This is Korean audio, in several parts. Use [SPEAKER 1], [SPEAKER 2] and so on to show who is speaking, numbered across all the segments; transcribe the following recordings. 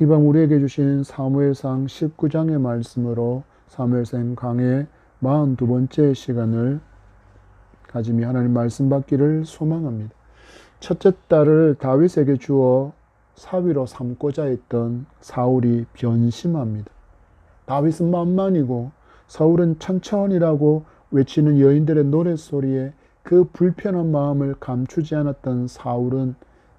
[SPEAKER 1] 이방 우리에게 주신 사무엘상 19장의 말씀으로 사무엘상 강의 42번째 시간을 가짐이 하나님 말씀 받기를 소망합니다. 첫째 딸을 다윗에게 주어 사위로 삼고자 했던 사울이 변심합니다. 다윗은 만만이고 사울은 천천히라고 외치는 여인들의 노랫소리에 그 불편한 마음을 감추지 않았던 사울은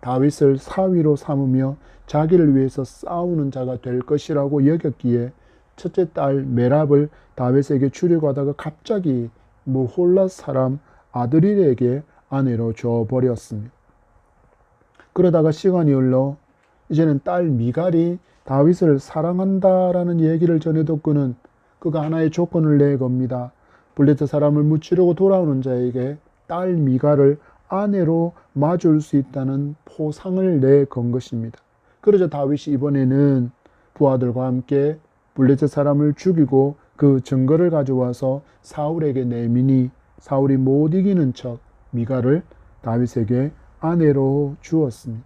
[SPEAKER 1] 다윗을 사위로 삼으며 자기를 위해서 싸우는 자가 될 것이라고 여겼기에 첫째 딸 메랍을 다윗에게 주려고 하다가 갑자기 무홀랏 사람 아드릴에게 아내로 줘버렸습니다. 그러다가 시간이 흘러 이제는 딸 미갈이 다윗을 사랑한다라는 얘기를 전해 듣고는 그가 하나의 조건을 내겁니다. 블레셋 사람을 무찌르고 돌아오는 자에게 딸 미갈을 아내로 맞을 수 있다는 포상을 내건 것입니다. 그러자 다윗이 이번에는 부하들과 함께 블레셋 사람을 죽이고 그 증거를 가져와서 사울에게 내미니 사울이 못 이기는 척 미갈을 다윗에게 아내로 주었습니다.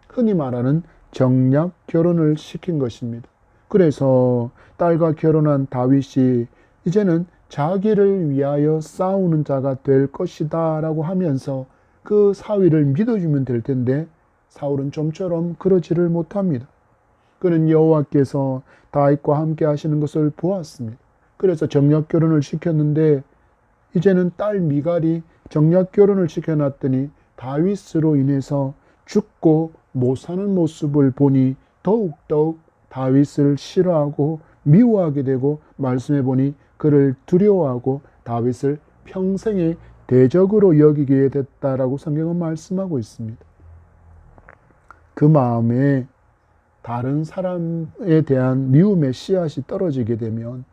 [SPEAKER 1] 흔히 말하는 정략 결혼을 시킨 것입니다. 그래서 딸과 결혼한 다윗이 이제는 자기를 위하여 싸우는 자가 될 것이다 라고 하면서 그 사위를 믿어주면 될 텐데 사울은 좀처럼 그러지를 못합니다. 그는 여호와께서 다윗과 함께 하시는 것을 보았습니다. 그래서 정략 결혼을 시켰는데 이제는 딸 미갈이 정략 결혼을 시켜놨더니 다윗으로 인해서 죽고 못 사는 모습을 보니 더욱더욱 다윗을 싫어하고 미워하게 되고 말씀해 보니 그를 두려워하고 다윗을 평생의 대적으로 여기게 됐다라고 성경은 말씀하고 있습니다. 그 마음에 다른 사람에 대한 미움의 씨앗이 떨어지게 되면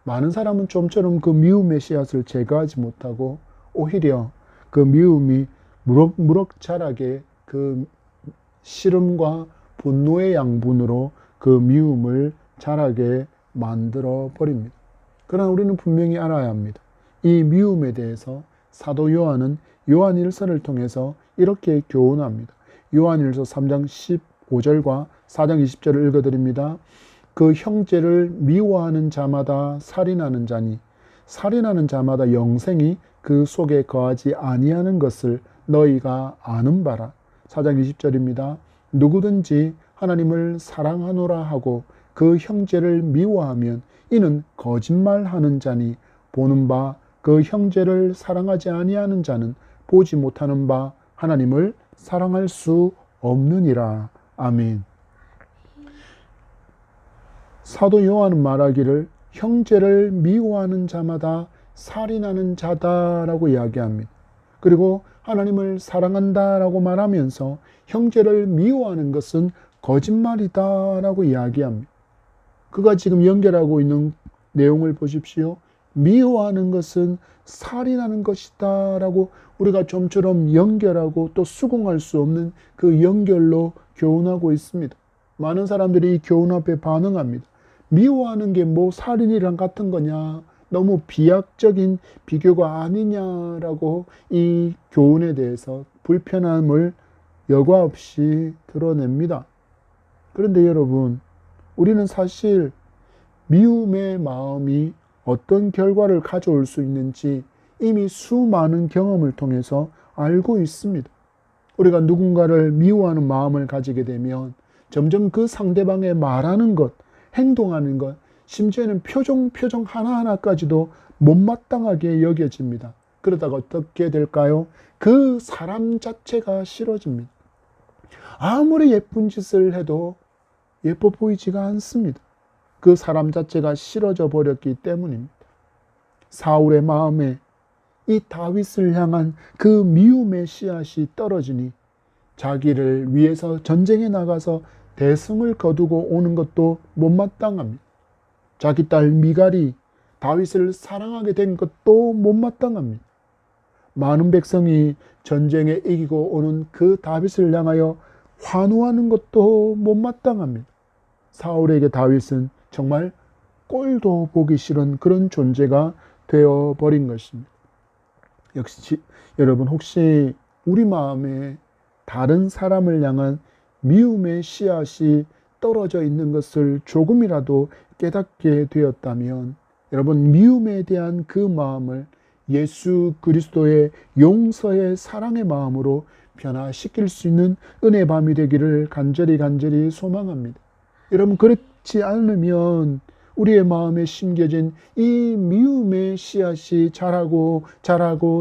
[SPEAKER 1] 많은 사람은 좀처럼 그 미움의 씨앗을 제거하지 못하고 오히려 그 미움이 무럭무럭 자라게 그 싫음과 분노의 양분으로 그 미움을 자라게 만들어 버립니다. 그러나 우리는 분명히 알아야 합니다. 이 미움에 대해서 사도 요한은 요한일서를 통해서 이렇게 교훈합니다. 요한일서 3장 15절과 4장 20절을 읽어드립니다. 그 형제를 미워하는 자마다 살인하는 자니 살인하는 자마다 영생이 그 속에 거하지 아니하는 것을 너희가 아는 바라. 4장 20절입니다. 누구든지 하나님을 사랑하노라 하고 그 형제를 미워하면 이는 거짓말하는 자니 보는 바 그 형제를 사랑하지 아니하는 자는 보지 못하는 바 하나님을 사랑할 수 없느니라. 아멘. 사도 요한은 말하기를 형제를 미워하는 자마다 살인하는 자다라고 이야기합니다. 그리고 하나님을 사랑한다라고 말하면서 형제를 미워하는 것은 거짓말이다라고 이야기합니다. 그가 지금 연결하고 있는 내용을 보십시오. 미워하는 것은 살인하는 것이다 라고 우리가 좀처럼 연결하고 또 수긍할 수 없는 그 연결로 교훈하고 있습니다. 많은 사람들이 이 교훈 앞에 반응합니다. 미워하는 게 뭐 살인이랑 같은 거냐, 너무 비약적인 비교가 아니냐라고 이 교훈에 대해서 불편함을 여과 없이 드러냅니다. 그런데 여러분, 우리는 사실 미움의 마음이 어떤 결과를 가져올 수 있는지 이미 수많은 경험을 통해서 알고 있습니다. 우리가 누군가를 미워하는 마음을 가지게 되면 점점 그 상대방의 말하는 것, 행동하는 것, 심지어는 표정 하나하나까지도 못마땅하게 여겨집니다. 그러다가 어떻게 될까요? 그 사람 자체가 싫어집니다. 아무리 예쁜 짓을 해도 예뻐 보이지가 않습니다. 그 사람 자체가 싫어져 버렸기 때문입니다. 사울의 마음에 이 다윗을 향한 그 미움의 씨앗이 떨어지니 자기를 위해서 전쟁에 나가서 대승을 거두고 오는 것도 못마땅합니다. 자기 딸 미갈이 다윗을 사랑하게 된 것도 못마땅합니다. 많은 백성이 전쟁에 이기고 오는 그 다윗을 향하여 환호하는 것도 못마땅합니다. 사울에게 다윗은 정말 꼴도 보기 싫은 그런 존재가 되어버린 것입니다. 역시 여러분, 혹시 우리 마음에 다른 사람을 향한 미움의 씨앗이 떨어져 있는 것을 조금이라도 깨닫게 되었다면 여러분, 미움에 대한 그 마음을 예수 그리스도의 용서의 사랑의 마음으로 변화시킬 수 있는 은혜의 밤이 되기를 간절히 소망합니다. 여러분, 그렇지 않으면 우리의 마음에 심겨진 이 미움의 씨앗이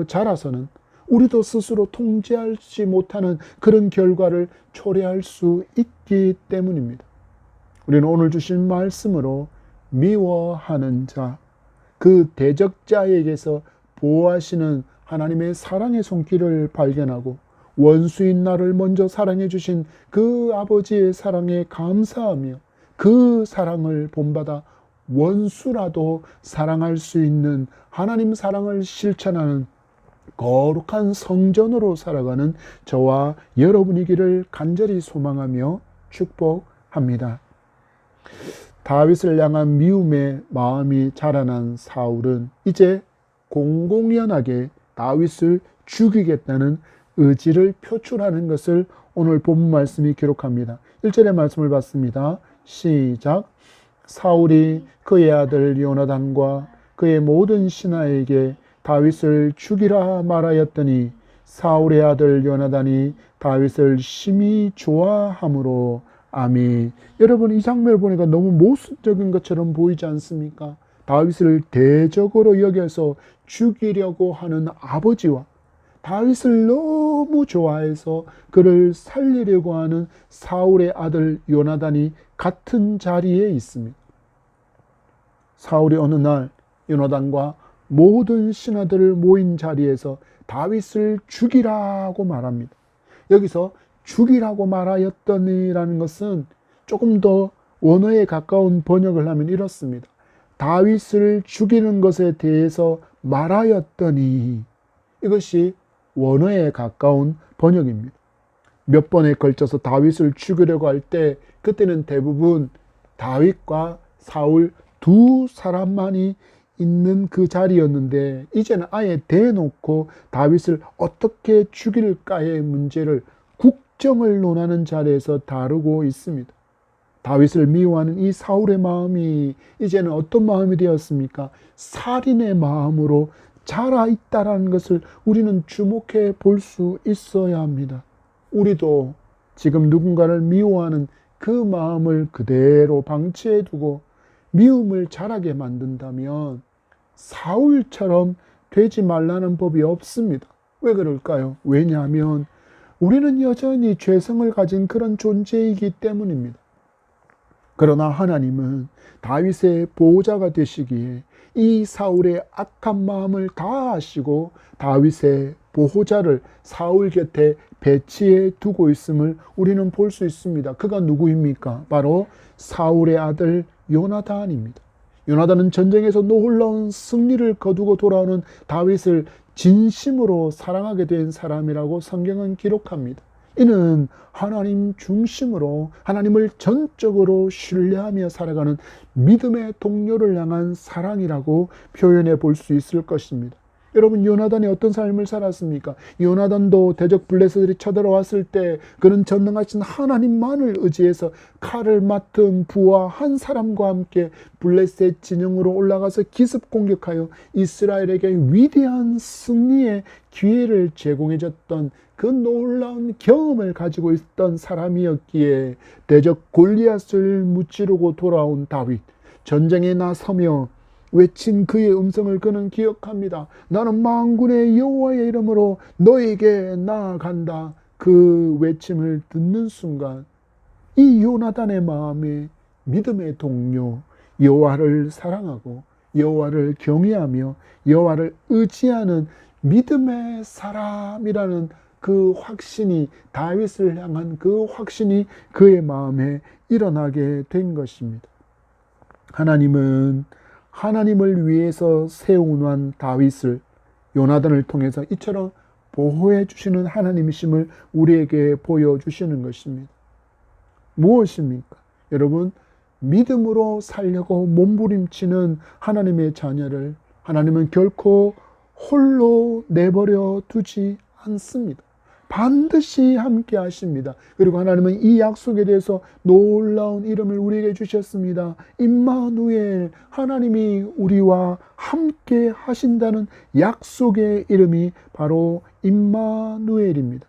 [SPEAKER 1] 자라서는 우리도 스스로 통제하지 못하는 그런 결과를 초래할 수 있기 때문입니다. 우리는 오늘 주신 말씀으로 미워하는 자, 그 대적자에게서 보호하시는 하나님의 사랑의 손길을 발견하고 원수인 나를 먼저 사랑해 주신 그 아버지의 사랑에 감사하며 그 사랑을 본받아 원수라도 사랑할 수 있는 하나님 사랑을 실천하는 거룩한 성전으로 살아가는 저와 여러분이기를 간절히 소망하며 축복합니다. 다윗을 향한 미움의 마음이 자라난 사울은 이제 공공연하게 다윗을 죽이겠다는 의지를 표출하는 것을 오늘 본문 말씀이 기록합니다. 1절의 말씀을 봤습니다. 시작. 사울이 그의 아들 요나단과 그의 모든 신하에게 다윗을 죽이라 말하였더니 사울의 아들 요나단이 다윗을 심히 좋아하므로. 아멘. 여러분, 이 장면을 보니까 너무 모순적인 것처럼 보이지 않습니까? 다윗을 대적으로 여겨서 죽이려고 하는 아버지와 다윗을 너무 좋아해서 그를 살리려고 하는 사울의 아들 요나단이 같은 자리에 있습니다. 사울이 어느 날 요나단과 모든 신하들을 모인 자리에서 다윗을 죽이라고 말합니다. 여기서 죽이라고 말하였더니라는 것은 조금 더 원어에 가까운 번역을 하면 이렇습니다. 다윗을 죽이는 것에 대해서 말하였더니, 이것이 원어에 가까운 번역입니다. 몇 번에 걸쳐서 다윗을 죽이려고 할 때 그때는 대부분 다윗과 사울 두 사람만이 있는 그 자리였는데 이제는 아예 대놓고 다윗을 어떻게 죽일까의 문제를 국정을 논하는 자리에서 다루고 있습니다. 다윗을 미워하는 이 사울의 마음이 이제는 어떤 마음이 되었습니까? 살인의 마음으로 자라 있다는 것을 우리는 주목해 볼 수 있어야 합니다. 우리도 지금 누군가를 미워하는 그 마음을 그대로 방치해 두고 미움을 자라게 만든다면 사울처럼 되지 말라는 법이 없습니다. 왜 그럴까요? 왜냐하면 우리는 여전히 죄성을 가진 그런 존재이기 때문입니다. 그러나 하나님은 다윗의 보호자가 되시기에 이 사울의 악한 마음을 다 아시고 다윗의 보호자를 사울 곁에 배치해 두고 있음을 우리는 볼 수 있습니다. 그가 누구입니까? 바로 사울의 아들 요나단입니다. 요나단은 전쟁에서 놀라운 승리를 거두고 돌아오는 다윗을 진심으로 사랑하게 된 사람이라고 성경은 기록합니다. 이는 하나님 중심으로 하나님을 전적으로 신뢰하며 살아가는 믿음의 동료를 향한 사랑이라고 표현해 볼 수 있을 것입니다. 여러분, 요나단이 어떤 삶을 살았습니까? 요나단도 대적 블레셋들이 쳐들어왔을 때 그는 전능하신 하나님만을 의지해서 칼을 맡은 부하 한 사람과 함께 블레셋 진영으로 올라가서 기습 공격하여 이스라엘에게 위대한 승리의 기회를 제공해 줬던 그 놀라운 경험을 가지고 있던 사람이었기에 대적 골리앗을 무찌르고 돌아온 다윗, 전쟁에 나서며 외친 그의 음성을 그는 기억합니다. 나는 만군의 여호와의 이름으로 너에게 나아간다. 그 외침을 듣는 순간 이 요나단의 마음에 믿음의 동료, 여호와를 사랑하고 여호와를 경외하며 여호와를 의지하는 믿음의 사람이라는 그 확신이, 다윗을 향한 그 확신이 그의 마음에 일어나게 된 것입니다. 하나님은 하나님을 위해서 세워놓은 다윗을 요나단을 통해서 이처럼 보호해 주시는 하나님이심을 우리에게 보여주시는 것입니다. 무엇입니까? 여러분, 믿음으로 살려고 몸부림치는 하나님의 자녀를 하나님은 결코 홀로 내버려 두지 않습니다. 반드시 함께 하십니다. 그리고 하나님은 이 약속에 대해서 놀라운 이름을 우리에게 주셨습니다. 임마누엘, 하나님이 우리와 함께 하신다는 약속의 이름이 바로 임마누엘입니다.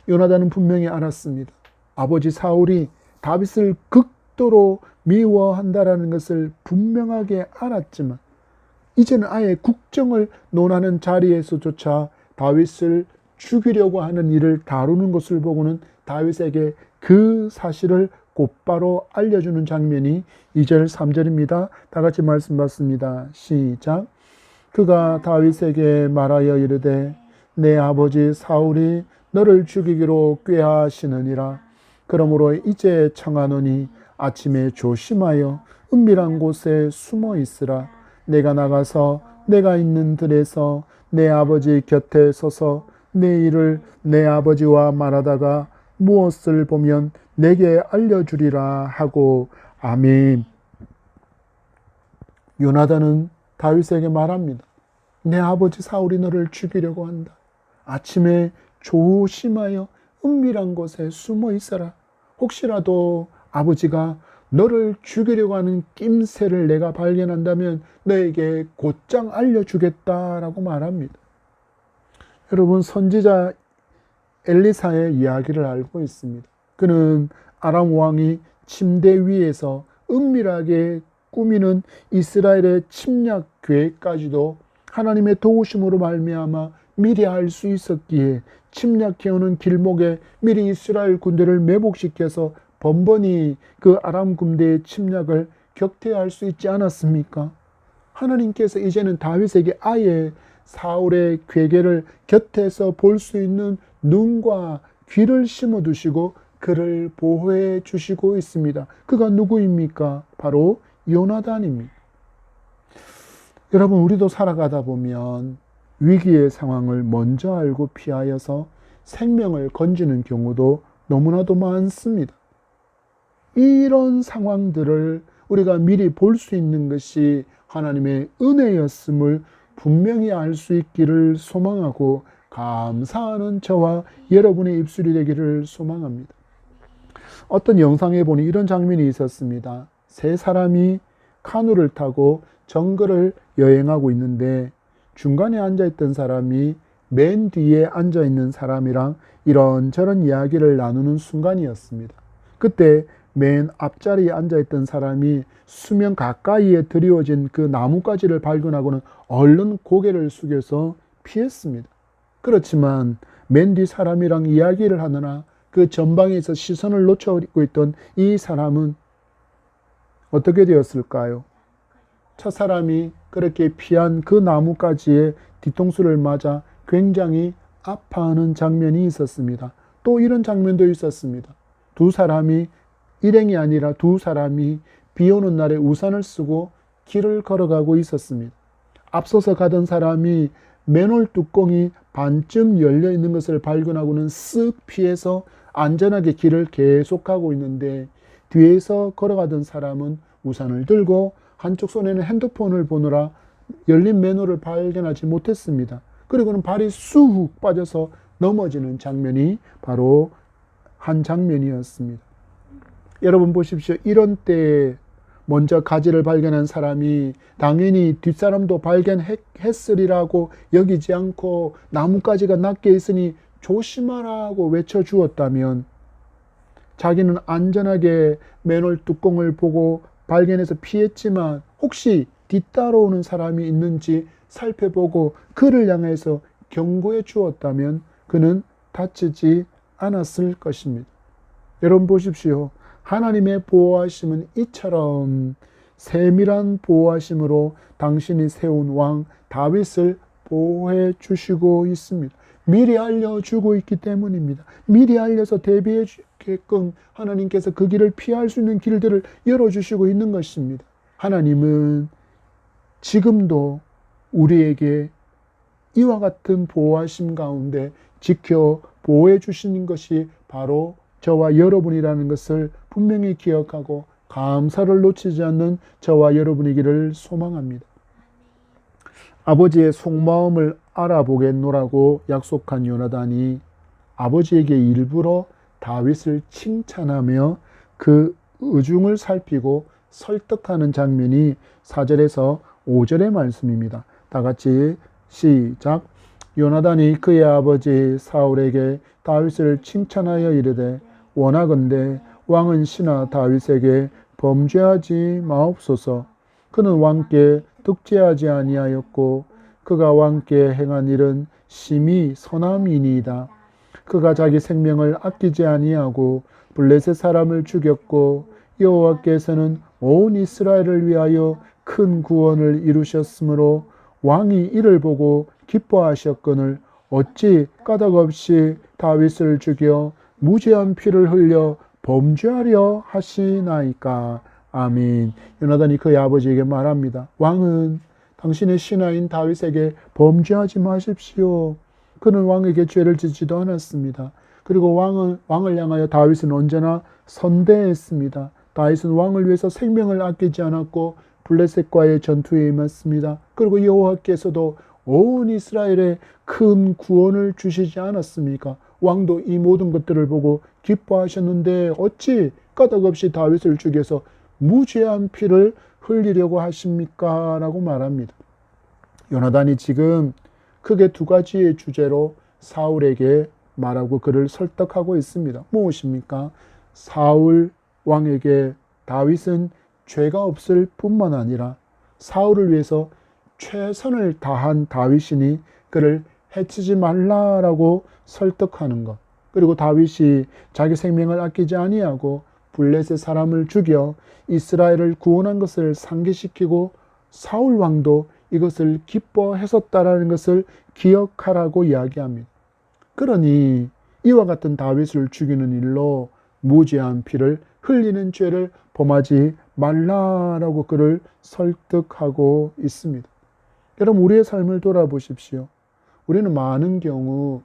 [SPEAKER 1] 요나단은 분명히 알았습니다. 아버지 사울이 다윗을 극도로 미워한다라는 것을 분명하게 알았지만 이제는 아예 국정을 논하는 자리에서조차 다윗을 죽이려고 하는 일을 다루는 것을 보고는 다윗에게 그 사실을 곧바로 알려주는 장면이 2절 3절입니다. 다 같이 말씀 받습니다. 시작. 그가 다윗에게 말하여 이르되 내 아버지 사울이 너를 죽이기로 꾀하시느니라. 그러므로 이제 청하노니 아침에 조심하여 은밀한 곳에 숨어 있으라. 내가 나가서 내가 있는 들에서 내 아버지 곁에 서서 내 일을 내 아버지와 말하다가 무엇을 보면 내게 알려주리라 하고. 아멘. 요나단은 다윗에게 말합니다. 내 아버지 사울이 너를 죽이려고 한다. 아침에 조심하여 은밀한 곳에 숨어 있어라. 혹시라도 아버지가 너를 죽이려고 하는 낌새를 내가 발견한다면 너에게 곧장 알려주겠다라고 말합니다. 여러분, 선지자 엘리사의 이야기를 알고 있습니다. 그는 아람 왕이 침대 위에서 은밀하게 꾸미는 이스라엘의 침략 계획까지도 하나님의 도우심으로 말미암아 미리 알 수 있었기에 침략해오는 길목에 미리 이스라엘 군대를 매복시켜서 번번이 그 아람 군대의 침략을 격퇴할 수 있지 않았습니까? 하나님께서 이제는 다윗에게 아예 사울의 괴계를 곁에서 볼 수 있는 눈과 귀를 심어두시고 그를 보호해 주시고 있습니다. 그가 누구입니까? 바로 요나단입니다. 여러분, 우리도 살아가다 보면 위기의 상황을 먼저 알고 피하여서 생명을 건지는 경우도 너무나도 많습니다. 이런 상황들을 우리가 미리 볼 수 있는 것이 하나님의 은혜였음을 분명히 알 수 있기를 소망하고 감사하는 저와 여러분의 입술이 되기를 소망합니다. 어떤 영상에 보니 이런 장면이 있었습니다. 세 사람이 카누를 타고 정글을 여행하고 있는데 중간에 앉아있던 사람이 맨 뒤에 앉아있는 사람이랑 이런저런 이야기를 나누는 순간이었습니다. 그때 맨 앞자리에 앉아있던 사람이 수면 가까이에 드리워진 그 나뭇가지를 발견하고는 얼른 고개를 숙여서 피했습니다. 그렇지만 맨 뒤 사람이랑 이야기를 하느라 그 전방에서 시선을 놓치고 있던 이 사람은 어떻게 되었을까요? 첫 사람이 그렇게 피한 그 나뭇가지의 뒤통수를 맞아 굉장히 아파하는 장면이 있었습니다. 또 이런 장면도 있었습니다. 두 사람이 일행이 아니라 두 사람이 비 오는 날에 우산을 쓰고 길을 걸어가고 있었습니다. 앞서서 가던 사람이 맨홀 뚜껑이 반쯤 열려 있는 것을 발견하고는 쓱 피해서 안전하게 길을 계속가고 있는데 뒤에서 걸어가던 사람은 우산을 들고 한쪽 손에는 핸드폰을 보느라 열린 맨홀을 발견하지 못했습니다. 그리고는 발이 쑥 빠져서 넘어지는 장면이 바로 한 장면이었습니다. 여러분 보십시오. 이런 때에 먼저 가지를 발견한 사람이 당연히 뒷사람도 발견했으리라고 여기지 않고 나뭇가지가 낮게 있으니 조심하라고 외쳐주었다면 자기는 안전하게 맨홀 뚜껑을 보고 발견해서 피했지만 혹시 뒤따라오는 사람이 있는지 살펴보고 그를 향해서 경고해 주었다면 그는 다치지 않았을 것입니다. 여러분 보십시오. 하나님의 보호하심은 이처럼 세밀한 보호하심으로 당신이 세운 왕 다윗을 보호해 주시고 있습니다. 미리 알려주고 있기 때문입니다. 미리 알려서 대비해 주게끔 하나님께서 그 길을 피할 수 있는 길들을 열어주시고 있는 것입니다. 하나님은 지금도 우리에게 이와 같은 보호하심 가운데 지켜 보호해 주시는 것이 바로 저와 여러분이라는 것을 분명히 기억하고 감사를 놓치지 않는 저와 여러분이기를 소망합니다. 아버지의 속마음을 알아보겠노라고 약속한 요나단이 아버지에게 일부러 다윗을 칭찬하며 그 의중을 살피고 설득하는 장면이 4절에서 5절의 말씀입니다. 다 같이 시작. 요나단이 그의 아버지 사울에게 다윗을 칭찬하여 이르되 원하건대 왕은 신하 다윗에게 범죄하지 마옵소서. 그는 왕께 득죄하지 아니하였고 그가 왕께 행한 일은 심히 선함이니이다. 그가 자기 생명을 아끼지 아니하고 블레셋 사람을 죽였고 여호와께서는 온 이스라엘을 위하여 큰 구원을 이루셨으므로 왕이 이를 보고 기뻐하셨거늘 어찌 까닭없이 다윗을 죽여 무죄한 피를 흘려 범죄하려 하시나이까. 아멘. 요나단이 그의 아버지에게 말합니다. 왕은 당신의 신하인 다윗에게 범죄하지 마십시오. 그는 왕에게 죄를 짓지도 않았습니다. 그리고 왕을 향하여 다윗은 언제나 선대했습니다. 다윗은 왕을 위해서 생명을 아끼지 않았고 블레셋과의 전투에 임했습니다. 그리고 여호와께서도 온 이스라엘에 큰 구원을 주시지 않았습니까? 왕도 이 모든 것들을 보고 기뻐하셨는데 어찌 까닭없이 다윗을 죽여서 무죄한 피를 흘리려고 하십니까? 라고 말합니다. 요나단이 지금 크게 두 가지의 주제로 사울에게 말하고 그를 설득하고 있습니다. 무엇입니까? 사울 왕에게 다윗은 죄가 없을 뿐만 아니라 사울을 위해서 최선을 다한 다윗이니 그를 해치지 말라라고 설득하는 것. 그리고 다윗이 자기 생명을 아끼지 아니하고 블레셋 사람을 죽여 이스라엘을 구원한 것을 상기시키고 사울 왕도 이것을 기뻐했었다라는 것을 기억하라고 이야기합니다. 그러니 이와 같은 다윗을 죽이는 일로 무죄한 피를 흘리는 죄를 범하지 말라라고 그를 설득하고 있습니다. 여러분, 우리의 삶을 돌아보십시오. 우리는 많은 경우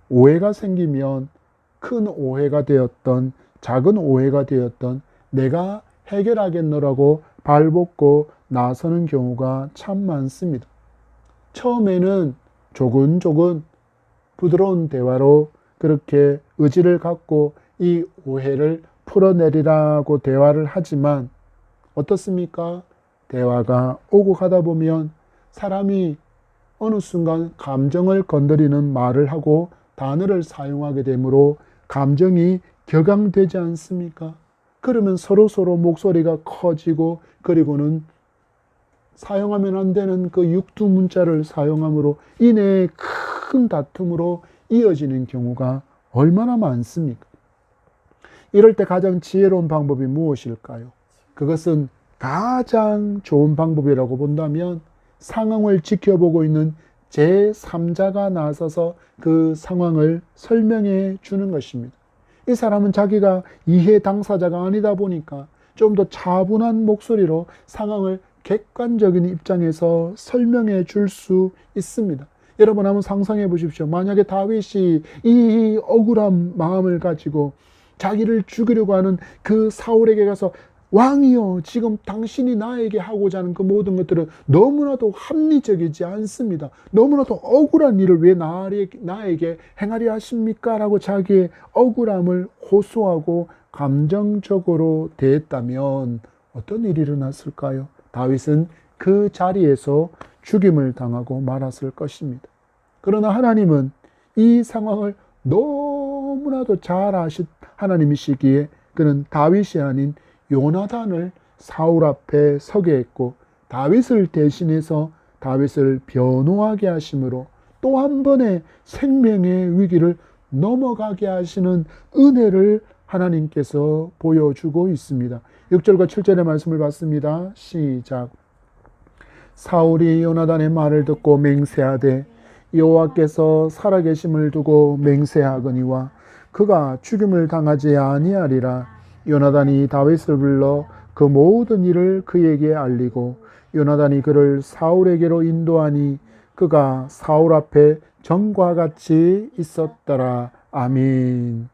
[SPEAKER 1] 오해가 생기면 큰 오해가 되었던 작은 오해가 되었던 내가 해결하겠노라고 발벗고 나서는 경우가 참 많습니다. 처음에는 조근조근 부드러운 대화로 그렇게 의지를 갖고 이 오해를 풀어내리라고 대화를 하지만 어떻습니까? 대화가 오고 가다 보면 사람이 어느 순간 감정을 건드리는 말을 하고 단어를 사용하게 되므로 감정이 격앙되지 않습니까? 그러면 서로 목소리가 커지고 그리고는 사용하면 안 되는 그 육두문자를 사용함으로 인해 큰 다툼으로 이어지는 경우가 얼마나 많습니까? 이럴 때 가장 지혜로운 방법이 무엇일까요? 그것은 가장 좋은 방법이라고 본다면 상황을 지켜보고 있는 제3자가 나서서 그 상황을 설명해 주는 것입니다. 이 사람은 자기가 이해 당사자가 아니다 보니까 좀 더 차분한 목소리로 상황을 객관적인 입장에서 설명해 줄 수 있습니다. 여러분 한번 상상해 보십시오. 만약에 다윗이 이 억울한 마음을 가지고 자기를 죽이려고 하는 그 사울에게 가서 왕이여, 지금 당신이 나에게 하고자 하는 그 모든 것들은 너무나도 합리적이지 않습니다. 너무나도 억울한 일을 왜 나에게 행하려 하십니까? 라고 자기의 억울함을 호소하고 감정적으로 대했다면 어떤 일이 일어났을까요? 다윗은 그 자리에서 죽임을 당하고 말았을 것입니다. 그러나 하나님은 이 상황을 너무나도 잘 아신 하나님이시기에 그는 다윗이 아닌 요나단을 사울 앞에 서게 했고 다윗을 대신해서 다윗을 변호하게 하심으로 또 한 번의 생명의 위기를 넘어가게 하시는 은혜를 하나님께서 보여주고 있습니다. 6절과 7절의 말씀을 봤습니다. 시작. 사울이 요나단의 말을 듣고 맹세하되 여호와께서 살아계심을 두고 맹세하거니와 그가 죽임을 당하지 아니하리라. 요나단이 다윗을 불러 그 모든 일을 그에게 알리고 요나단이 그를 사울에게로 인도하니 그가 사울 앞에 전과 같이 있었더라. 아멘.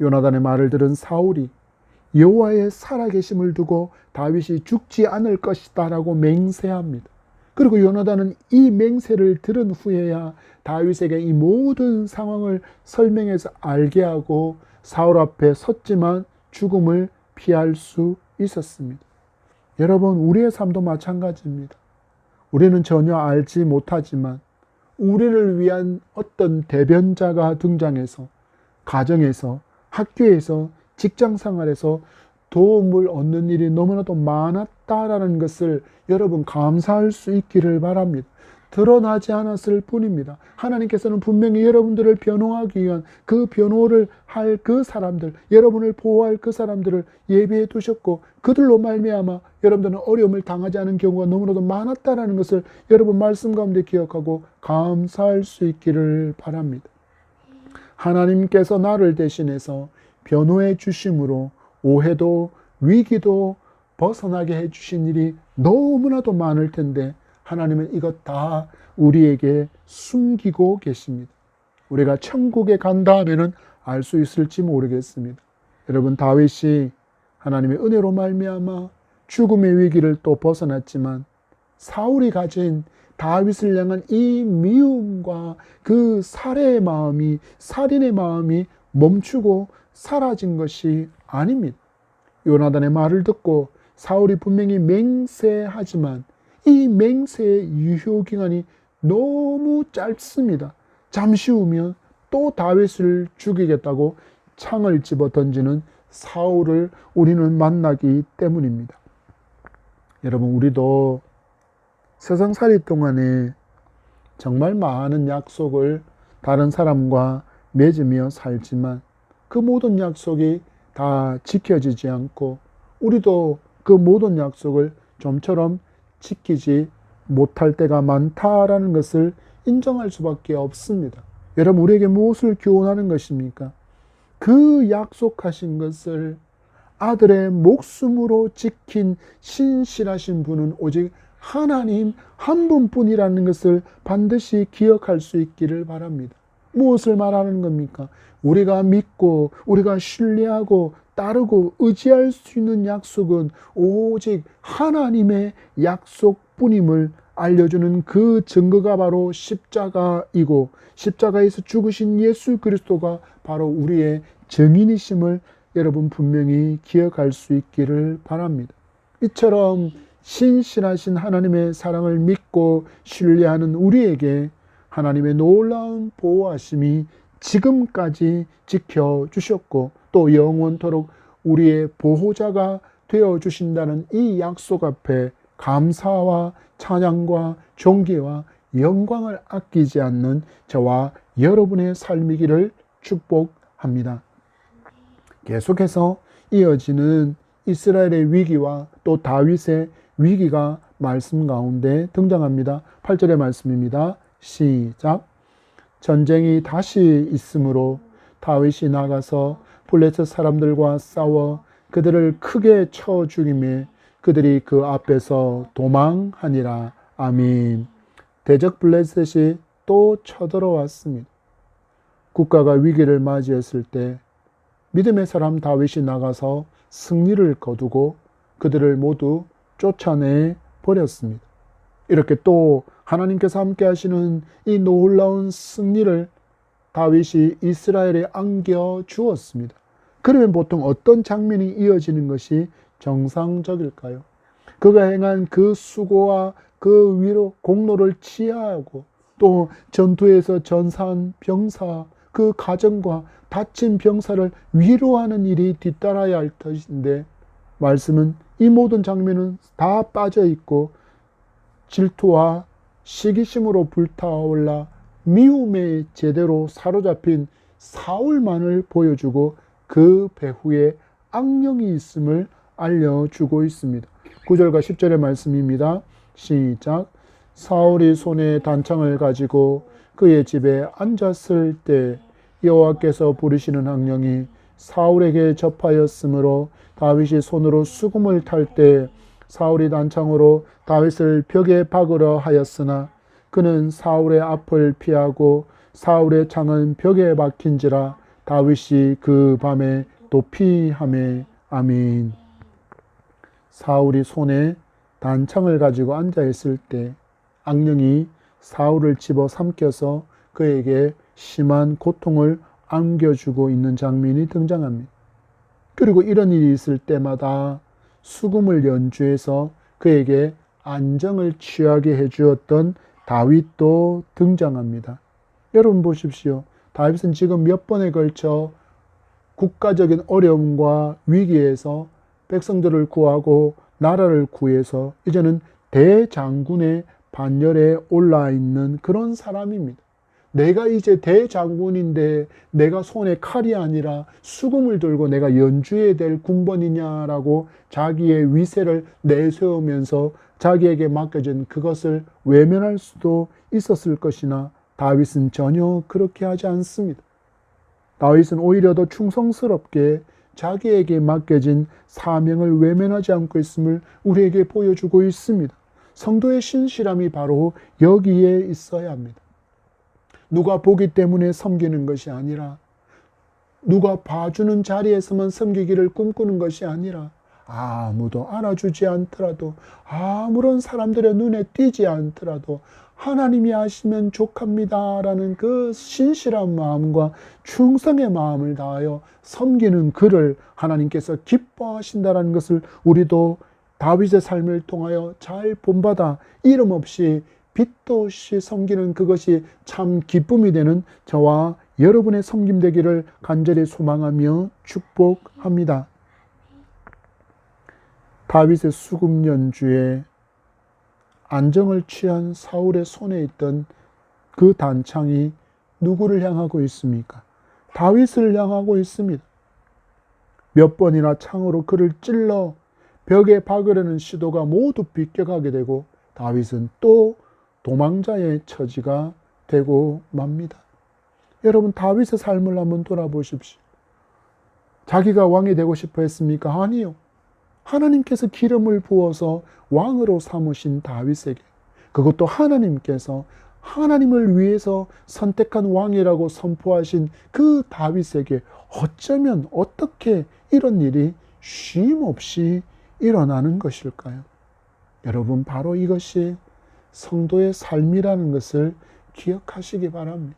[SPEAKER 1] 요나단의 말을 들은 사울이 여호와의 살아계심을 두고 다윗이 죽지 않을 것이다 라고 맹세합니다. 그리고 요나단은 이 맹세를 들은 후에야 다윗에게 이 모든 상황을 설명해서 알게 하고 사울 앞에 섰지만 죽음을 피할 수 있었습니다. 여러분, 우리의 삶도 마찬가지입니다. 우리는 전혀 알지 못하지만 우리를 위한 어떤 대변자가 등장해서 가정에서, 학교에서, 직장생활에서 도움을 얻는 일이 너무나도 많았다라는 것을 여러분 감사할 수 있기를 바랍니다. 드러나지 않았을 뿐입니다. 하나님께서는 분명히 여러분들을 변호하기 위한 그 변호를 할 그 사람들, 여러분을 보호할 그 사람들을 예비해 두셨고 그들로 말미암아 여러분들은 어려움을 당하지 않은 경우가 너무나도 많았다라는 것을 여러분 말씀 가운데 기억하고 감사할 수 있기를 바랍니다. 하나님께서 나를 대신해서 변호해 주심으로 오해도 위기도 벗어나게 해주신 일이 너무나도 많을 텐데 하나님은 이것 다 우리에게 숨기고 계십니다. 우리가 천국에 간다 하면은 알 수 있을지 모르겠습니다. 여러분, 다윗이 하나님의 은혜로 말미암아 죽음의 위기를 또 벗어났지만 사울이 가진 다윗을 향한 이 미움과 그 살해의 마음이, 살인의 마음이 멈추고 사라진 것이 아닙니다. 요나단의 말을 듣고 사울이 분명히 맹세하지만 이 맹세의 유효기간이 너무 짧습니다. 잠시 후면 또 다윗을 죽이겠다고 창을 집어 던지는 사울을 우리는 만나기 때문입니다. 여러분, 우리도 세상살이 동안에 정말 많은 약속을 다른 사람과 맺으며 살지만 그 모든 약속이 다 지켜지지 않고 우리도 그 모든 약속을 좀처럼 지키지 못할 때가 많다라는 것을 인정할 수밖에 없습니다. 여러분, 우리에게 무엇을 교훈하는 것입니까? 그 약속하신 것을 아들의 목숨으로 지킨 신실하신 분은 오직 하나님 한 분뿐이라는 것을 반드시 기억할 수 있기를 바랍니다. 무엇을 말하는 겁니까? 우리가 믿고 우리가 신뢰하고 따르고 의지할 수 있는 약속은 오직 하나님의 약속뿐임을 알려주는 그 증거가 바로 십자가이고 십자가에서 죽으신 예수 그리스도가 바로 우리의 증인이심을 여러분 분명히 기억할 수 있기를 바랍니다. 이처럼 신실하신 하나님의 사랑을 믿고 신뢰하는 우리에게 하나님의 놀라운 보호하심이 지금까지 지켜주셨고 또 영원토록 우리의 보호자가 되어주신다는 이 약속 앞에 감사와 찬양과 존귀와 영광을 아끼지 않는 저와 여러분의 삶이기를 축복합니다. 계속해서 이어지는 이스라엘의 위기와 또 다윗의 위기가 말씀 가운데 등장합니다. 8절의 말씀입니다. 시작. 전쟁이 다시 있으므로 다윗이 나가서 블레셋 사람들과 싸워 그들을 크게 쳐 죽이매 그들이 그 앞에서 도망하니라. 아멘. 대적 블레셋이 또 쳐들어왔습니다. 국가가 위기를 맞이했을 때 믿음의 사람 다윗이 나가서 승리를 거두고 그들을 모두 쫓아내 버렸습니다. 이렇게 또 하나님께서 함께 하시는 이 놀라운 승리를 다윗이 이스라엘에 안겨 주었습니다. 그러면 보통 어떤 장면이 이어지는 것이 정상적일까요? 그가 행한 그 수고와 그 위로 공로를 치하하고 또 전투에서 전사한 병사 그 가정과 다친 병사를 위로하는 일이 뒤따라야 할 것인데 말씀은 이 모든 장면은 다 빠져 있고 질투와 시기심으로 불타올라 미움에 제대로 사로잡힌 사울만을 보여주고 그 배후에 악령이 있음을 알려주고 있습니다. 9절과 10절의 말씀입니다. 시작. 사울이 손에 단창을 가지고 그의 집에 앉았을 때 여호와께서 부르시는 악령이 사울에게 접하였으므로 다윗이 손으로 수금을 탈 때 사울이 단창으로 다윗을 벽에 박으려 하였으나 그는 사울의 앞을 피하고 사울의 창은 벽에 박힌지라 다윗이 그 밤에 도피하매. 아멘. 사울이 손에 단창을 가지고 앉아 있을 때 악령이 사울을 집어 삼켜서 그에게 심한 고통을 안겨주고 있는 장면이 등장합니다. 그리고 이런 일이 있을 때마다 수금을 연주해서 그에게 안정을 취하게 해주었던 다윗도 등장합니다. 여러분 보십시오. 다윗은 지금 몇 번에 걸쳐 국가적인 어려움과 위기에서 백성들을 구하고 나라를 구해서 이제는 대장군의 반열에 올라 있는 그런 사람입니다. 내가 이제 대장군인데 내가 손에 칼이 아니라 수금을 들고 내가 연주해야 될 군번이냐라고 자기의 위세를 내세우면서 자기에게 맡겨진 그것을 외면할 수도 있었을 것이나 다윗은 전혀 그렇게 하지 않습니다. 다윗은 오히려 더 충성스럽게 자기에게 맡겨진 사명을 외면하지 않고 있음을 우리에게 보여주고 있습니다. 성도의 신실함이 바로 여기에 있어야 합니다. 누가 보기 때문에 섬기는 것이 아니라, 누가 봐주는 자리에서만 섬기기를 꿈꾸는 것이 아니라, 아무도 알아주지 않더라도, 아무런 사람들의 눈에 띄지 않더라도 하나님이 하시면 족합니다 라는 그 신실한 마음과 충성의 마음을 다하여 섬기는 그를 하나님께서 기뻐하신다는 것을 우리도 다윗의 삶을 통하여 잘 본받아 이름 없이 빛도 없이 섬기는 그것이 참 기쁨이 되는 저와 여러분의 섬김 되기를 간절히 소망하며 축복합니다. 다윗의 수금 연주에 안정을 취한 사울의 손에 있던 그 단창이 누구를 향하고 있습니까? 다윗을 향하고 있습니다. 몇 번이나 창으로 그를 찔러 벽에 박으려는 시도가 모두 비껴가게 되고 다윗은 또 도망자의 처지가 되고 맙니다. 여러분, 다윗의 삶을 한번 돌아보십시오. 자기가 왕이 되고 싶어 했습니까? 아니요. 하나님께서 기름을 부어서 왕으로 삼으신 다윗에게, 그것도 하나님께서 하나님을 위해서 선택한 왕이라고 선포하신 그 다윗에게 어쩌면 어떻게 이런 일이 쉼없이 일어나는 것일까요? 여러분, 바로 이것이 성도의 삶이라는 것을 기억하시기 바랍니다.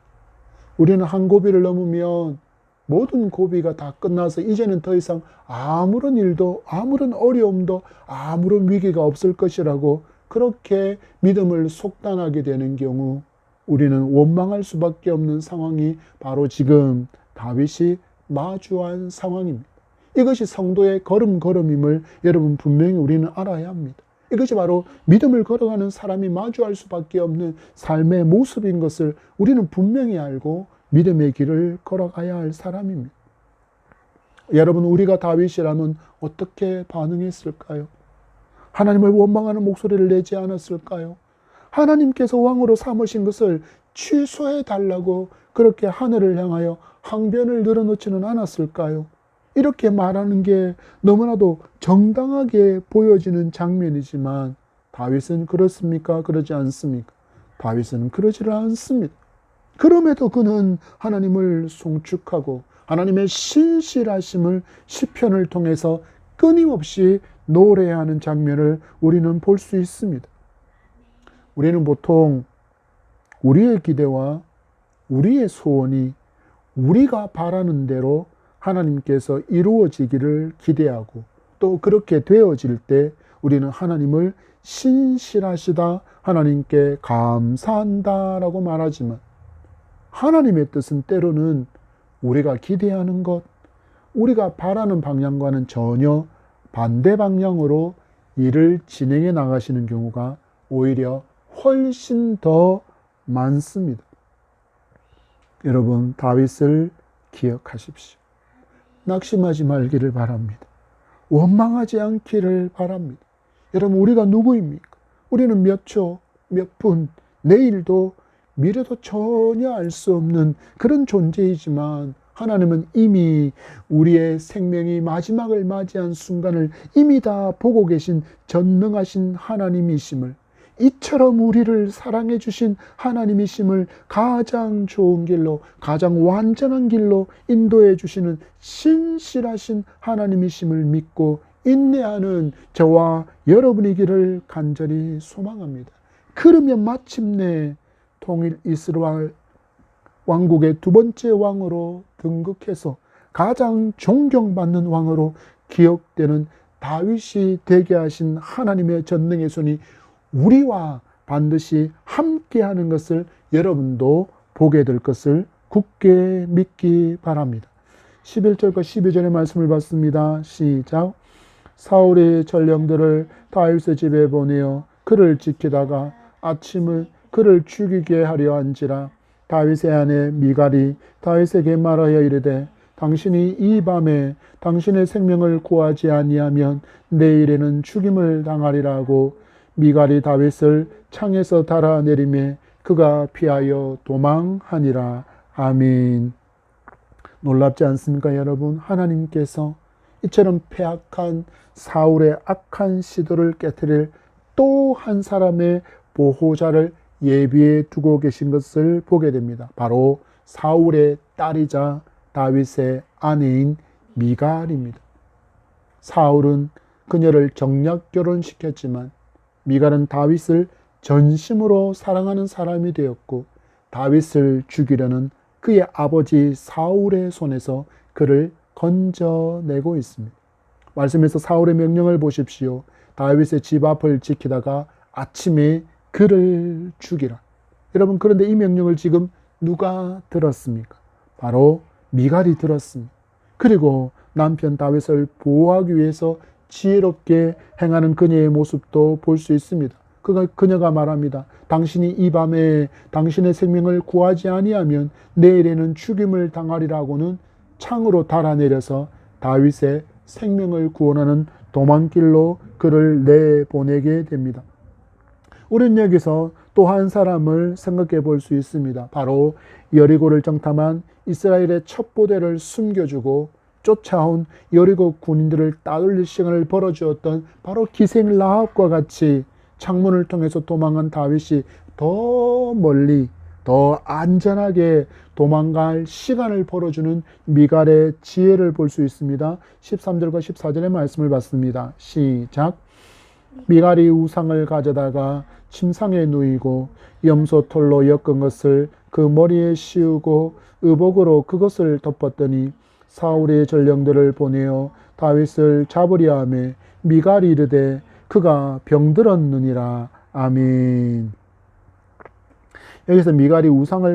[SPEAKER 1] 우리는 한 고비를 넘으면 모든 고비가 다 끝나서 이제는 더 이상 아무런 일도, 아무런 어려움도, 아무런 위기가 없을 것이라고 그렇게 믿음을 속단하게 되는 경우 우리는 원망할 수밖에 없는 상황이 바로 지금 다윗이 마주한 상황입니다. 이것이 성도의 걸음걸음임을 여러분 분명히 우리는 알아야 합니다. 이것이 바로 믿음을 걸어가는 사람이 마주할 수밖에 없는 삶의 모습인 것을 우리는 분명히 알고 믿음의 길을 걸어가야 할 사람입니다. 여러분, 우리가 다윗이라면 어떻게 반응했을까요? 하나님을 원망하는 목소리를 내지 않았을까요? 하나님께서 왕으로 삼으신 것을 취소해 달라고 그렇게 하늘을 향하여 항변을 늘어놓지는 않았을까요? 이렇게 말하는 게 너무나도 정당하게 보여지는 장면이지만 다윗은 그렇습니까? 그러지 않습니까? 다윗은 그러지를 않습니다. 그럼에도 그는 하나님을 송축하고 하나님의 신실하심을 시편을 통해서 끊임없이 노래하는 장면을 우리는 볼 수 있습니다. 우리는 보통 우리의 기대와 우리의 소원이 우리가 바라는 대로 하나님께서 이루어지기를 기대하고 또 그렇게 되어질 때 우리는 하나님을 신실하시다, 하나님께 감사한다라고 말하지만 하나님의 뜻은 때로는 우리가 기대하는 것, 우리가 바라는 방향과는 전혀 반대 방향으로 일을 진행해 나가시는 경우가 오히려 훨씬 더 많습니다. 여러분, 다윗을 기억하십시오. 낙심하지 말기를 바랍니다. 원망하지 않기를 바랍니다. 여러분, 우리가 누구입니까? 우리는 몇 초, 몇 분, 내일도 미래도 전혀 알 수 없는 그런 존재이지만 하나님은 이미 우리의 생명이 마지막을 맞이한 순간을 이미 다 보고 계신 전능하신 하나님이심을, 이처럼 우리를 사랑해 주신 하나님이심을 가장 좋은 길로, 가장 완전한 길로 인도해 주시는 신실하신 하나님이심을 믿고 인내하는 저와 여러분이기를 간절히 소망합니다. 그러면 마침내 통일 이스라엘 왕국의 두 번째 왕으로 등극해서 가장 존경받는 왕으로 기억되는 다윗이 되게 하신 하나님의 전능의 손이 우리와 반드시 함께하는 것을 여러분도 보게 될 것을 굳게 믿기 바랍니다. 11절과 12절의 말씀을 봤습니다. 시작. 사울의 전령들을 다윗의 집에 보내어 그를 지키다가 아침을 그를 죽이게 하려 한지라. 다윗의 아내 미갈이 다윗에게 말하여 이르되 당신이 이 밤에 당신의 생명을 구하지 아니하면 내일에는 죽임을 당하리라고 미갈이 다윗을 창에서 달아내리매 그가 피하여 도망하니라. 아멘. 놀랍지 않습니까, 여러분? 하나님께서 이처럼 패악한 사울의 악한 시도를 깨뜨릴 또 한 사람의 보호자를 예비해 두고 계신 것을 보게 됩니다. 바로 사울의 딸이자 다윗의 아내인 미갈입니다. 사울은 그녀를 정략 결혼시켰지만 미갈은 다윗을 전심으로 사랑하는 사람이 되었고 다윗을 죽이려는 그의 아버지 사울의 손에서 그를 건져내고 있습니다. 말씀에서 사울의 명령을 보십시오. 다윗의 집 앞을 지키다가 아침에 그를 죽이라. 여러분, 그런데 이 명령을 지금 누가 들었습니까? 바로 미갈이 들었습니다. 그리고 남편 다윗을 보호하기 위해서 지혜롭게 행하는 그녀의 모습도 볼 수 있습니다. 그녀가 말합니다. 당신이 이 밤에 당신의 생명을 구하지 아니하면 내일에는 죽임을 당하리라고는 창으로 달아내려서 다윗의 생명을 구원하는 도망길로 그를 내보내게 됩니다. 우리는 여기서 또 한 사람을 생각해 볼 수 있습니다. 바로 여리고를 정탐한 이스라엘의 첩보대를 숨겨주고 쫓아온 여리고 군인들을 따돌릴 시간을 벌어주었던 바로 기생 라합과 같이 창문을 통해서 도망한 다윗이 더 멀리 더 안전하게 도망갈 시간을 벌어주는 미갈의 지혜를 볼 수 있습니다. 13절과 14절의 말씀을 봤습니다. 시작. 미갈이 우상을 가져다가 침상에 누이고 염소 털로 엮은 것을 그 머리에 씌우고 의복으로 그것을 덮었더니 사울의 전령들을 보내어 다윗을 잡으려 하며 미갈이 이르되 그가 병들었느니라. 아멘. 여기서 미갈이 우상을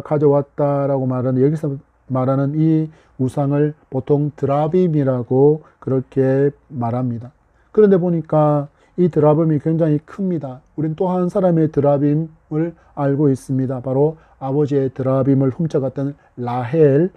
[SPEAKER 1] 가져왔다라고 말하는, 여기서 말하는 이 우상을 보통 드라빔이라고 그렇게 말합니다. 그런데 보니까 이 드라빔이 굉장히 큽니다. 우린 또 한 사람의 드라빔을 알고 있습니다. 바로 아버지의 드라빔을 훔쳐갔던 라헬.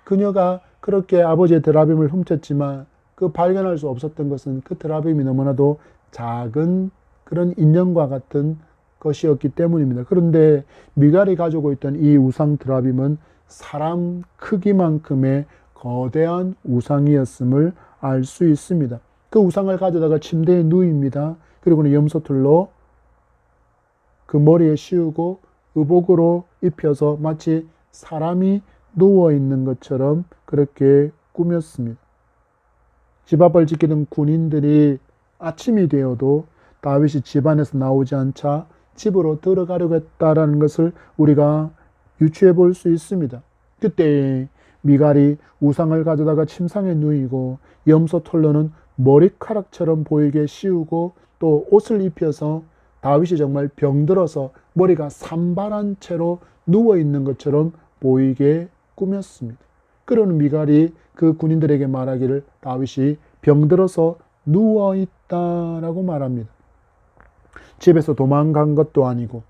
[SPEAKER 1] 그녀가 그렇게 아버지의 드라빔을 훔쳤지만 그 발견할 수 없었던 것은 그 드라빔이 너무나도 작은 그런 인형과 같은 것이었기 때문입니다. 그런데 미갈이 가지고 있던 이 우상 드라빔은 사람 크기만큼의 거대한 우상이었음을 알 수 있습니다. 그 우상을 가져다가 침대에 누입니다. 그리고는 염소털로 그 머리에 씌우고 의복으로 입혀서 마치 사람이 누워있는 것처럼 그렇게 꾸몄습니다. 집 앞을 지키던 군인들이 아침이 되어도 다윗이 집 안에서 나오지 않자 집으로 들어가려고 했다라는 것을 우리가 유추해 볼 수 있습니다. 그때 미갈이 우상을 가져다가 침상에 누이고 염소 털로는 머리카락처럼 보이게 씌우고 또 옷을 입혀서 다윗이 정말 병들어서 머리가 산발한 채로 누워있는 것처럼 보이게 꾸몄습니다. 그러는 미갈이 그 군인들에게 말하기를 다윗이 병들어서 누워있다라고 말합니다. 집에서 도망간 것도 아니고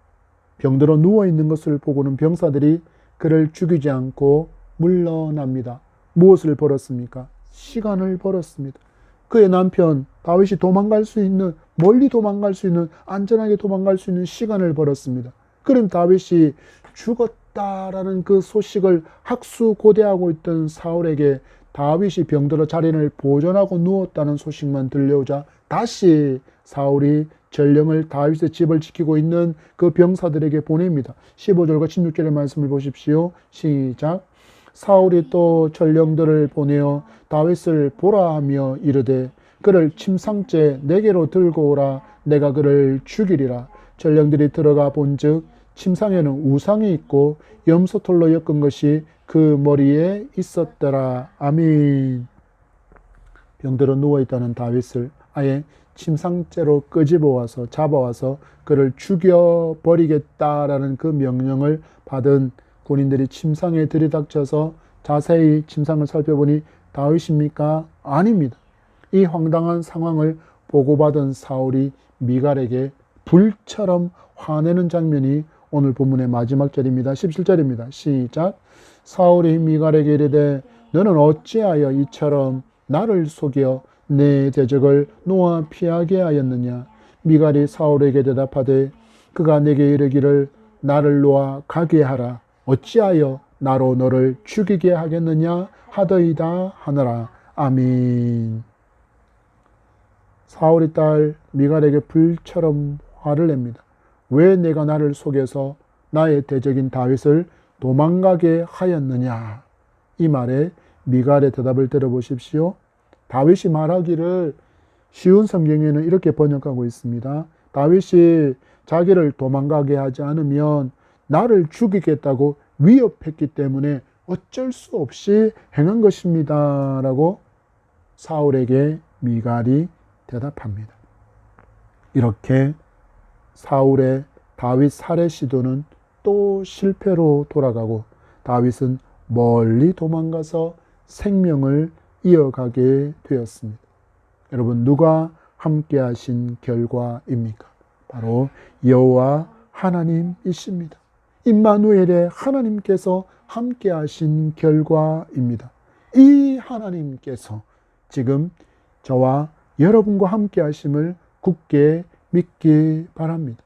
[SPEAKER 1] 병들어 누워있는 것을 보고는 병사들이 그를 죽이지 않고 물러납니다. 무엇을 벌었습니까? 시간을 벌었습니다. 그의 남편 다윗이 도망갈 수 있는, 멀리 도망갈 수 있는, 안전하게 도망갈 수 있는 시간을 벌었습니다. 그럼 다윗이 죽었다라는 그 소식을 학수고대하고 있던 사울에게 다윗이 병들어 자린을 보존하고 누웠다는 소식만 들려오자 다시 사울이 전령을 다윗의 집을 지키고 있는 그 병사들에게 보냅니다. 15절과 16절의 말씀을 보십시오. 시작. 사울이 또 전령들을 보내어 다윗을 보라 하며 이르되 그를 침상째 내게로 들고 오라. 내가 그를 죽이리라. 전령들이 들어가 본즉 침상에는 우상이 있고 염소털로 엮은 것이 그 머리에 있었더라. 아멘. 병들어 누워있다는 다윗을 아예 침상째로 끄집어와서 잡아와서 그를 죽여버리겠다라는 그 명령을 받은 군인들이 침상에 들이닥쳐서 자세히 침상을 살펴보니 다윗입니까? 아닙니다. 이 황당한 상황을 보고받은 사울이 미갈에게 불처럼 화내는 장면이 오늘 본문의 마지막 절입니다. 17절입니다. 시작. 사울이 미갈에게 이르되 너는 어찌하여 이처럼 나를 속여 내 대적을 놓아 피하게 하였느냐. 미갈이 사울에게 대답하되 그가 내게 이르기를 나를 놓아 가게 하라. 어찌하여 나로 너를 죽이게 하겠느냐 하더이다 하느라. 아멘. 사울의 딸 미갈에게 불처럼 화를 냅니다. 왜 내가 나를 속여서 나의 대적인 다윗을 도망가게 하였느냐. 이 말에 미갈의 대답을 들어보십시오. 다윗이 말하기를 쉬운 성경에는 이렇게 번역하고 있습니다. 다윗이 자기를 도망가게 하지 않으면 나를 죽이겠다고 위협했기 때문에 어쩔 수 없이 행한 것입니다. 라고 사울에게 미갈이 대답합니다. 이렇게 사울의 다윗 살해 시도는 또 실패로 돌아가고 다윗은 멀리 도망가서 생명을 이어가게 되었습니다. 여러분, 누가 함께 하신 결과입니까? 바로 여호와 하나님이십니다. 임마누엘의 하나님께서 함께 하신 결과입니다. 이 하나님께서 지금 저와 여러분과 함께 하심을 굳게 믿기 바랍니다.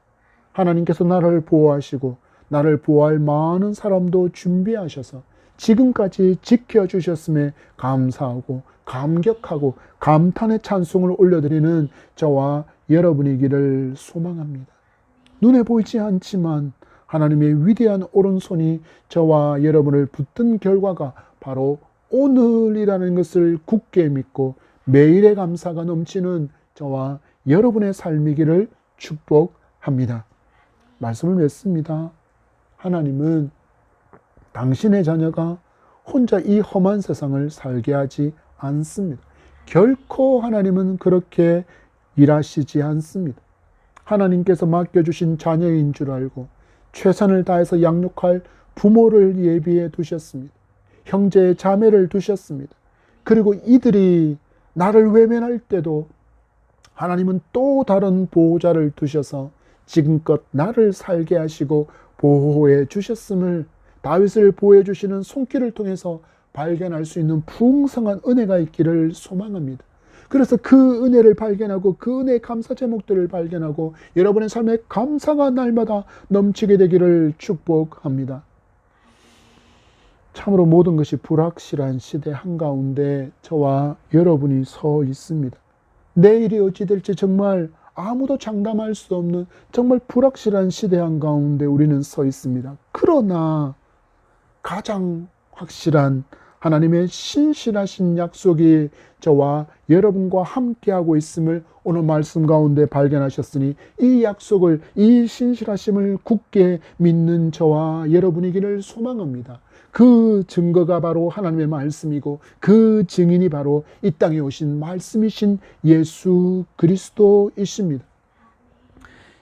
[SPEAKER 1] 하나님께서 나를 보호하시고 나를 보호할 많은 사람도 준비하셔서 지금까지 지켜주셨음에 감사하고 감격하고 감탄의 찬송을 올려드리는 저와 여러분이기를 소망합니다. 눈에 보이지 않지만 하나님의 위대한 오른손이 저와 여러분을 붙든 결과가 바로 오늘이라는 것을 굳게 믿고 매일의 감사가 넘치는 저와 여러분의 삶이기를 축복합니다. 말씀을 맺습니다. 하나님은 당신의 자녀가 혼자 이 험한 세상을 살게 하지 않습니다. 결코 하나님은 그렇게 일하시지 않습니다. 하나님께서 맡겨주신 자녀인 줄 알고 최선을 다해서 양육할 부모를 예비해 두셨습니다. 형제 자매를 두셨습니다. 그리고 이들이 나를 외면할 때도 하나님은 또 다른 보호자를 두셔서 지금껏 나를 살게 하시고 보호해 주셨음을 다윗을 보호해 주시는 손길을 통해서 발견할 수 있는 풍성한 은혜가 있기를 소망합니다. 그래서 그 은혜를 발견하고 그 은혜의 감사 제목들을 발견하고 여러분의 삶에 감사가 날마다 넘치게 되기를 축복합니다. 참으로 모든 것이 불확실한 시대 한가운데 저와 여러분이 서 있습니다. 내일이 어찌 될지 정말 아무도 장담할 수 없는 정말 불확실한 시대 한가운데 우리는 서 있습니다. 그러나 가장 확실한 하나님의 신실하신 약속이 저와 여러분과 함께하고 있음을 오늘 말씀 가운데 발견하셨으니 이 약속을, 이 신실하심을 굳게 믿는 저와 여러분이기를 소망합니다. 그 증거가 바로 하나님의 말씀이고 그 증인이 바로 이 땅에 오신 말씀이신 예수 그리스도이십니다.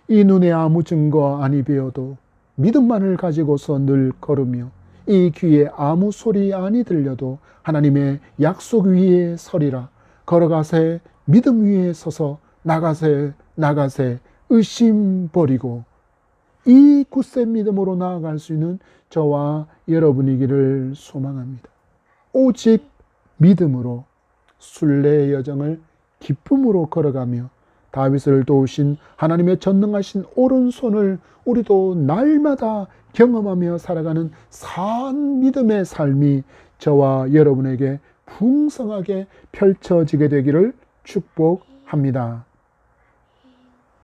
[SPEAKER 1] 이 눈에 아무 증거 아니 배어도 믿음만을 가지고서 늘 걸으며 이 귀에 아무 소리 아니 들려도 하나님의 약속 위에 서리라. 걸어가세 믿음 위에 서서 나가세 의심 버리고 이 굳센 믿음으로 나아갈 수 있는 저와 여러분이기를 소망합니다. 오직 믿음으로 순례의 여정을 기쁨으로 걸어가며 다윗을 도우신 하나님의 전능하신 오른손을 우리도 날마다 경험하며 살아가는 산 믿음의 삶이 저와 여러분에게 풍성하게 펼쳐지게 되기를 축복합니다.